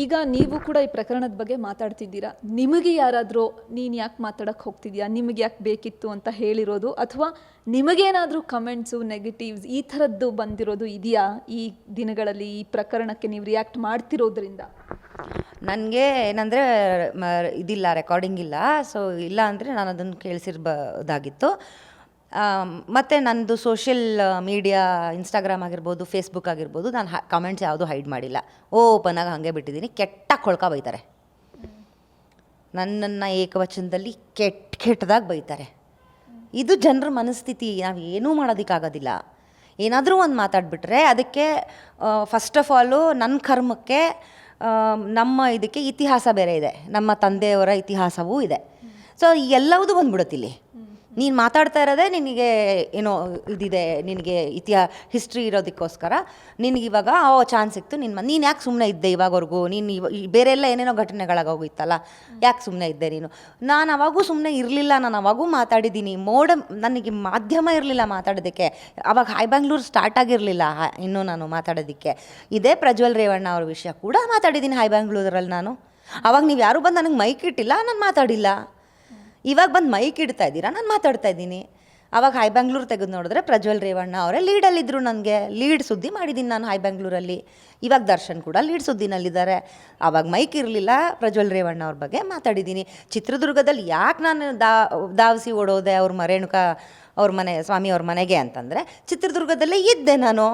ಈಗ ನೀವು ಕೂಡ ಈ ಪ್ರಕರಣದ ಬಗ್ಗೆ ಮಾತಾಡ್ತಿದ್ದೀರಾ. ನಿಮಗೆ ಯಾರಾದರೂ ನೀನು ಯಾಕೆ ಮಾತಾಡಕ್ಕೆ ಹೋಗ್ತಿದ್ಯಾ, ನಿಮಗೆ ಯಾಕೆ ಬೇಕಿತ್ತು ಅಂತ ಹೇಳಿರೋದು, ಅಥವಾ ನಿಮಗೇನಾದರೂ ಕಮೆಂಟ್ಸು ನೆಗೆಟಿವ್ಸ್ ಈ ಥರದ್ದು ಬಂದಿರೋದು ಇದೆಯಾ ಈ ದಿನಗಳಲ್ಲಿ ಈ ಪ್ರಕರಣಕ್ಕೆ ನೀವು ರಿಯಾಕ್ಟ್ ಮಾಡ್ತಿರೋದ್ರಿಂದ? ನನಗೆ ಏನಂದರೆ ಇದಿಲ್ಲ, ರೆಕಾರ್ಡಿಂಗ್ ಇಲ್ಲ. ಸೊ ಇಲ್ಲ ಅಂದರೆ ನಾನು ಅದನ್ನು ಕೇಳಿಸಿರ್ಬೋದಾಗಿತ್ತು. ಮತ್ತು ನನ್ನದು ಸೋಷಿಯಲ್ ಮೀಡಿಯಾ ಇನ್ಸ್ಟಾಗ್ರಾಮ್ ಆಗಿರ್ಬೋದು, ಫೇಸ್ಬುಕ್ ಆಗಿರ್ಬೋದು, ನಾನು ಕಮೆಂಟ್ಸ್ ಯಾವುದೂ ಹೈಡ್ ಮಾಡಿಲ್ಲ. ಓಪನಾಗಿ ಹಾಗೆ ಬಿಟ್ಟಿದ್ದೀನಿ. ಕೆಟ್ಟ ಕೊಳ್ಕ ಬೈತಾರೆ ನನ್ನನ್ನು, ಏಕವಚನದಲ್ಲಿ ಕೆಟ್ಟದಾಗಿ ಬೈತಾರೆ. ಇದು ಜನರ ಮನಸ್ಥಿತಿ. ನಾವು ಏನೂ ಮಾಡೋದಕ್ಕಾಗೋದಿಲ್ಲ. ಏನಾದರೂ ಒಂದು ಮಾತಾಡಿಬಿಟ್ರೆ ಅದಕ್ಕೆ ಫಸ್ಟ್ ಆಫ್ ಆಲು ನನ್ನ ಕರ್ಮಕ್ಕೆ ನಮ್ಮ ಇದಕ್ಕೆ ಇತಿಹಾಸ ಬೇರೆ ಇದೆ, ನಮ್ಮ ತಂದೆಯವರ ಇತಿಹಾಸವೂ ಇದೆ. ಸೊ ಎಲ್ಲವೂ ಬಂದ್ಬಿಡುತ್ತಿಲ್ಲಿ. ನೀನು ಮಾತಾಡ್ತಾ ಇರೋದೇ ನಿನಗೆ ಏನೋ ಇದಿದೆ, ನಿನಗೆ ಹಿಸ್ಟ್ರಿ ಇರೋದಕ್ಕೋಸ್ಕರ ನಿನಗಿವಾಗ ಚಾನ್ಸ್ ಸಿಕ್ತು. ನೀನು ಯಾಕೆ ಸುಮ್ಮನೆ ಇದ್ದೆ ಇವಾಗವರೆಗೂ? ನೀನು ಬೇರೆ ಎಲ್ಲ ಏನೇನೋ ಘಟನೆಗಳಾಗೋಗಿತ್ತಲ್ಲ, ಯಾಕೆ ಸುಮ್ಮನೆ ಇದ್ದೆ ನೀನು? ನಾನು ಅವಾಗೂ ಸುಮ್ಮನೆ ಇರಲಿಲ್ಲ. ನಾನು ಅವಾಗೂ ಮಾತಾಡಿದ್ದೀನಿ. ನನಗೆ ಮಾಧ್ಯಮ ಇರಲಿಲ್ಲ ಮಾತಾಡೋದಕ್ಕೆ. ಅವಾಗ ಹೈ ಬ್ಯಾಂಗ್ಳೂರ್ ಸ್ಟಾರ್ಟ್ ಆಗಿರಲಿಲ್ಲ ಇನ್ನೂ ನಾನು ಮಾತಾಡೋದಕ್ಕೆ. ಇದೇ ಪ್ರಜ್ವಲ್ ರೇವಣ್ಣ ಅವ್ರ ವಿಷಯ ಕೂಡ ಮಾತಾಡಿದ್ದೀನಿ ಹೈ ಬ್ಯಾಂಗ್ಳೂರಲ್ಲಿ ನಾನು. ಅವಾಗ ನೀವು ಯಾರೂ ಬಂದು ನನಗೆ ಮೈಕ್ ಇಟ್ಟಿಲ್ಲ, ನಾನು ಮಾತಾಡಿಲ್ಲ. ಇವಾಗ ಬಂದು ಮೈಕ್ ಇಡ್ತಾ ಇದ್ದೀರಾ, ನಾನು ಮಾತಾಡ್ತಾ ಇದ್ದೀನಿ. ಆವಾಗ ಹೈ ಬ್ಯಾಂಗ್ಳೂರ್ ತೆಗೆದು ನೋಡಿದ್ರೆ ಪ್ರಜ್ವಲ್ ರೇವಣ್ಣ ಅವರೇ ಲೀಡಲ್ಲಿದ್ದರು. ನನಗೆ ಲೀಡ್ ಸುದ್ದಿ ಮಾಡಿದ್ದೀನಿ ನಾನು ಹೈ ಬ್ಯಾಂಗ್ಳೂರಲ್ಲಿ. ಇವಾಗ ದರ್ಶನ್ ಕೂಡ ಲೀಡ್ ಸುದ್ದಿನಲ್ಲಿದ್ದಾರೆ. ಆವಾಗ ಮೈಕ್ ಇರಲಿಲ್ಲ. ಪ್ರಜ್ವಲ್ ರೇವಣ್ಣ ಅವ್ರ ಬಗ್ಗೆ ಮಾತಾಡಿದ್ದೀನಿ. ಚಿತ್ರದುರ್ಗದಲ್ಲಿ ಯಾಕೆ ನಾನು ಧಾವಿಸಿ ಓಡೋದೆ ಅವ್ರ ರೇಣುಕಾ ಅವ್ರ ಮನೆ, ಸ್ವಾಮಿ ಅವ್ರ ಮನೆಗೆ ಅಂತಂದರೆ, ಚಿತ್ರದುರ್ಗದಲ್ಲೇ ಇದ್ದೆ ನಾನು.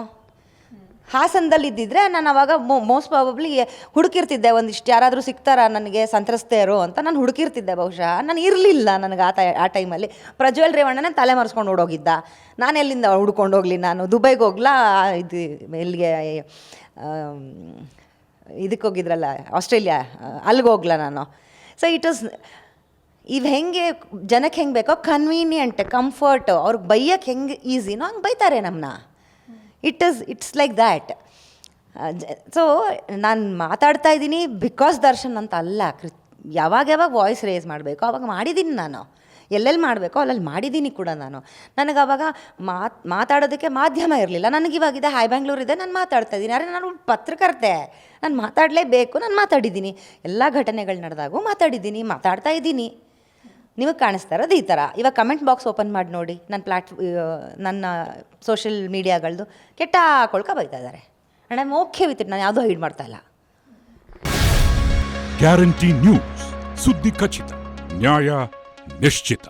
ಹಾಸನದಲ್ಲಿ ಇದ್ದಿದ್ರೆ ನಾನು ಅವಾಗ ಮೋಸ್ಟ್ ಪ್ರಾಬಬ್ಲಿ ಹುಡುಕಿರ್ತಿದ್ದೆ, ಒಂದಿಷ್ಟು ಯಾರಾದರೂ ಸಿಗ್ತಾರಾ ನನಗೆ ಸಂತ್ರಸ್ತೆಯರು ಅಂತ ನಾನು ಹುಡುಕಿರ್ತಿದ್ದೆ. ಬಹುಶಃ ನಾನು ಇರಲಿಲ್ಲ. ನನಗೆ ಆ ಟೈಮಲ್ಲಿ ಪ್ರಜ್ವಲ್ ರೇವಣ್ಣನೇ ತಲೆ ಮರೆಸ್ಕೊಂಡು ಓಡೋಗಿದ್ದ. ನಾನು ಎಲ್ಲಿಂದ ಹುಡ್ಕೊಂಡು ಹೋಗಲಿ? ನಾನು ದುಬೈಗೆ ಹೋಗ್ಲಾ, ಇದು ಎಲ್ಲಿಗೆ ಇದಕ್ಕೆ ಹೋಗಿದ್ರಲ್ಲ ಆಸ್ಟ್ರೇಲಿಯಾ, ಅಲ್ಲಿಗೆ ಹೋಗ್ಲಾ ನಾನು? ಸೊ ಇಟ್ ವಾಸ್ ಇವು ಹೆಂಗೆ ಜನಕ್ಕೆ ಹೆಂಗೆ ಬೇಕೋ ಕನ್ವೀನಿಯಂಟ್, ಕಂಫರ್ಟ್, ಅವ್ರಿಗೆ ಬೈಯಕ್ಕೆ ಹೆಂಗೆ ಈಸಿನೋ ಹಂಗೆ ಬೈತಾರೆ ನಮ್ಮನ್ನ. It's like that. ಸೊ ನಾನು ಮಾತಾಡ್ತಾ ಇದ್ದೀನಿ ಬಿಕಾಸ್ ದರ್ಶನ್ ಅಂತ ಅಲ್ಲ. ಯಾವಾಗ ವಾಯ್ಸ್ ರೇಸ್ ಮಾಡಬೇಕು ಅವಾಗ ಮಾಡಿದ್ದೀನಿ ನಾನು. ಎಲ್ಲೆಲ್ಲಿ ಮಾಡಬೇಕೋ ಅಲ್ಲಲ್ಲಿ ಮಾಡಿದ್ದೀನಿ ಕೂಡ ನಾನು. ನನಗೆ ಅವಾಗ ಮಾತಾಡೋದಕ್ಕೆ ಮಾಧ್ಯಮ ಇರಲಿಲ್ಲ. ನನಗಿವಾಗಿದೆ ಹೈ ಬ್ಯಾಂಗ್ಳೂರ್ ಇದೆ, ನಾನು ಮಾತಾಡ್ತಾ ಇದ್ದೀನಿ. ಅರೆ ನಾನು ಪತ್ರಕರ್ತೆ, ನಾನು ಮಾತಾಡಲೇಬೇಕು, ನಾನು ಮಾತಾಡಿದ್ದೀನಿ. ಎಲ್ಲ ಘಟನೆಗಳು ನಡೆದಾಗೂ ಮಾತಾಡಿದ್ದೀನಿ, ಮಾತಾಡ್ತಾ ಇದ್ದೀನಿ. ನಿಮಗೆ ಕಾಣಿಸ್ತಾ ಇರೋದು ಈ ಥರ. ಇವಾಗ ಕಮೆಂಟ್ ಬಾಕ್ಸ್ ಓಪನ್ ಮಾಡಿ ನೋಡಿ, ನನ್ನ ಸೋಷಿಯಲ್ ಮೀಡಿಯಾಗಳದ್ದು ಕೆಟ್ಟ ಕೊಳ್ಕ ಬೈತಾ ಇದ್ದಾರೆ. ಅಣ್ಣ ಓಕೆ ವಿತ್ ಇಟ್, ನಾನು ಯಾವುದೂ ಹೈಡ್ ಮಾಡ್ತಾ ಇಲ್ಲ. ಗ್ಯಾರಂಟಿ ನ್ಯೂಸ್, ಸುದ್ದಿ ಖಚಿತ, ನ್ಯಾಯ ನಿಶ್ಚಿತ.